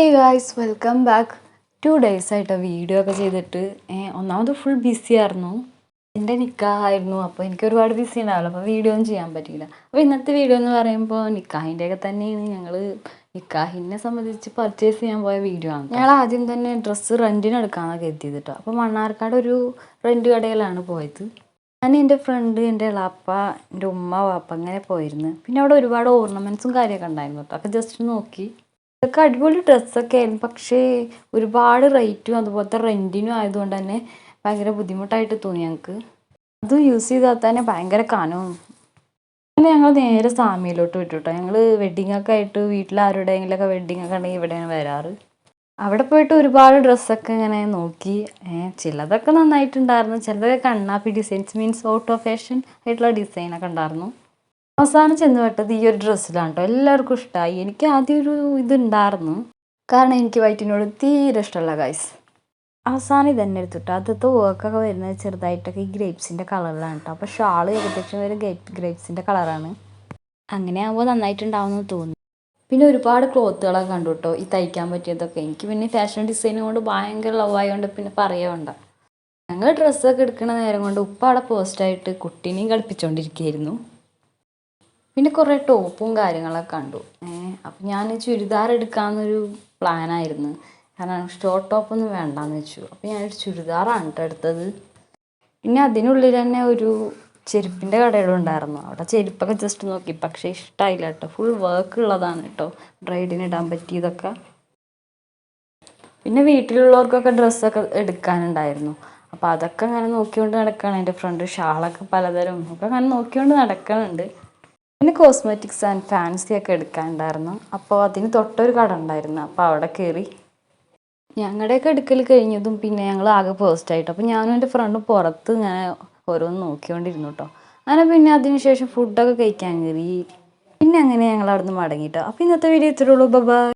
Hey guys welcome back. 2 days ആയിട്ട് video ഒക്കെ ചെയ്തിട്ട് ഒന്നാമത് ഫുൾ ബിസി ആയിരുന്നു. എൻ്റെ നിക്കാഹായിരുന്നു. അപ്പോൾ എനിക്ക് ഒരുപാട് ബിസി ഉണ്ടാവില്ല, അപ്പോൾ വീഡിയോ ഒന്നും ചെയ്യാൻ പറ്റിയില്ല. അപ്പോൾ ഇന്നത്തെ വീഡിയോ എന്ന് പറയുമ്പോൾ നിക്കാഹിൻ്റെയൊക്കെ തന്നെയാണ്. ഞങ്ങൾ നിക്കാഹിനെ സംബന്ധിച്ച് പർച്ചേസ് ചെയ്യാൻ പോയ വീഡിയോ ആണ്. ഞങ്ങൾ ആദ്യം തന്നെ ഡ്രസ്സ് റെൻറ്റിന് എടുക്കാമെന്നൊക്കെ എത്തിയത് കേട്ടോ. അപ്പോൾ മണ്ണാർക്കാട് ഒരു റെൻറ്റ് കടയിലാണ് പോയത്. ഞാൻ എൻ്റെ ഫ്രണ്ട്, എൻ്റെ എളാപ്പ, എൻ്റെ ഉമ്മ, വാപ്പ അങ്ങനെ പോയിരുന്നു. പിന്നെ അവിടെ ഒരുപാട് ഓർണമെൻറ്റ്സും കാര്യമൊക്കെ ഉണ്ടായിരുന്നു കേട്ടോ. അപ്പോൾ ജസ്റ്റ് നോക്കി. ഇതൊക്കെ അടിപൊളി ഡ്രസ്സൊക്കെ ആയിരുന്നു, പക്ഷേ ഒരുപാട് റേറ്റും അതുപോലത്തെ റെൻറ്റിനും ആയതുകൊണ്ട് തന്നെ ഭയങ്കര ബുദ്ധിമുട്ടായിട്ട് തോന്നി ഞങ്ങൾക്ക്. അതും യൂസ് ചെയ്താൽ തന്നെ ഭയങ്കര കനവും. അങ്ങനെ ഞങ്ങൾ നേരെ സാമിയിലോട്ട് വിട്ടു കേട്ടോ. ഞങ്ങൾ വെഡ്ഡിങ്ങൊക്കെ ആയിട്ട് വീട്ടിൽ ആരുടെയെങ്കിലൊക്കെ വെഡ്ഡിങ്ങൊക്കെ ഉണ്ടെങ്കിൽ ഇവിടെയാണ് വരാറ്. അവിടെ പോയിട്ട് ഒരുപാട് ഡ്രസ്സൊക്കെ ഇങ്ങനെ നോക്കി. ചിലതൊക്കെ നന്നായിട്ടുണ്ടായിരുന്നു, ചിലതൊക്കെ കണ്ണാപ്പി designs, means out of fashion ആയിട്ടുള്ള ഡിസൈനൊക്കെ ഉണ്ടായിരുന്നു. അവസാനം ചെന്ന് പെട്ടത് ഈ ഒരു ഡ്രസ്സിലാണ് കേട്ടോ. എല്ലാവർക്കും ഇഷ്ടമായി. എനിക്ക് ആദ്യം ഒരു ഇതുണ്ടായിരുന്നു, കാരണം എനിക്ക് വൈറ്റിനോട് തീരെ ഇഷ്ടമല്ല ഗൈസ്. അവസാനം ഇതന്നെ എടുത്തിട്ടോ. ആദ്യത്തെ വർക്കൊക്കെ വരുന്നത് ചെറുതായിട്ടൊക്കെ ഈ ഗ്രേപ്സിൻ്റെ കളറിലാണ് കേട്ടോ. അപ്പോൾ ഷാള് ഏകദേശം ഒരു ഗ്രേപ്സിൻ്റെ കളറാണ്. അങ്ങനെ ആകുമ്പോൾ നന്നായിട്ടുണ്ടാവുമെന്ന് തോന്നുന്നു. പിന്നെ ഒരുപാട് ക്ലോത്തുകളൊക്കെ കണ്ടു കേട്ടോ, ഈ തയ്ക്കാൻ പറ്റിയതൊക്കെ. എനിക്ക് പിന്നെ ഫാഷൻ ഡിസൈനും കൊണ്ട് ഭയങ്കര ലവ് ആയതുകൊണ്ട് പിന്നെ പറയണ്ട. ഞങ്ങൾ ഡ്രസ്സൊക്കെ എടുക്കുന്ന നേരം കൊണ്ട് ഉപ്പ അവിടെ പോസ്റ്റായിട്ട് കുട്ടീനെയും കളിപ്പിച്ചുകൊണ്ടിരിക്കുകയായിരുന്നു. പിന്നെ കുറേ ടോപ്പും കാര്യങ്ങളൊക്കെ കണ്ടു. അപ്പം ഞാൻ ചുരിദാർ എടുക്കാമെന്നൊരു പ്ലാനായിരുന്നു, കാരണം ഷോർട്ട് ടോപ്പൊന്നും വേണ്ടാന്ന് വെച്ചു. അപ്പം ഞാനൊരു ചുരിദാറാണ് കേട്ടോ എടുത്തത്. പിന്നെ അതിനുള്ളിൽ തന്നെ ഒരു ചെരുപ്പിൻ്റെ കടകളും ഉണ്ടായിരുന്നു. അവിടെ ചെരുപ്പൊക്കെ ജസ്റ്റ് നോക്കി, പക്ഷേ ഇഷ്ടമായില്ല കേട്ടോ. ഫുൾ വർക്ക് ഉള്ളതാണ് കേട്ടോ, ബ്രൈഡിന് ഇടാൻ പറ്റിയതൊക്കെ. പിന്നെ വീട്ടിലുള്ളവർക്കൊക്കെ ഡ്രസ്സൊക്കെ എടുക്കാനുണ്ടായിരുന്നു. അപ്പോൾ അതൊക്കെ അങ്ങനെ നോക്കിക്കൊണ്ട് നടക്കുകയാണ്. എൻ്റെ ഫ്രണ്ട് ഷാളൊക്കെ പലതരം ഒക്കെ അങ്ങനെ നോക്കിക്കൊണ്ട് നടക്കുന്നുണ്ട്. പിന്നെ കോസ്മെറ്റിക്സ് ആൻഡ് ഫാൻസി ഒക്കെ എടുക്കാനുണ്ടായിരുന്നു. അപ്പോൾ അതിന് തൊട്ടൊരു കട ഉണ്ടായിരുന്നു. അപ്പോൾ അവിടെ കയറി. ഞങ്ങളുടെയൊക്കെ എടുക്കൽ കഴിഞ്ഞതും പിന്നെ ഞങ്ങൾ ആകെ പോസ്റ്റായിട്ട്. അപ്പോൾ ഞാനും എൻ്റെ ഫ്രണ്ടും പുറത്ത് ഇങ്ങനെ ഓരോന്ന് നോക്കിക്കൊണ്ടിരുന്നു കേട്ടോ. അങ്ങനെ പിന്നെ അതിന് ശേഷം ഫുഡൊക്കെ കഴിക്കാൻ കയറി. പിന്നെ അങ്ങനെ ഞങ്ങൾ അവിടെ നിന്ന് മടങ്ങിയിട്ടോ. അപ്പോൾ ഇന്നത്തെ വീഡിയോ ഇത്രയേ ഉള്ളൂ. ബൈ.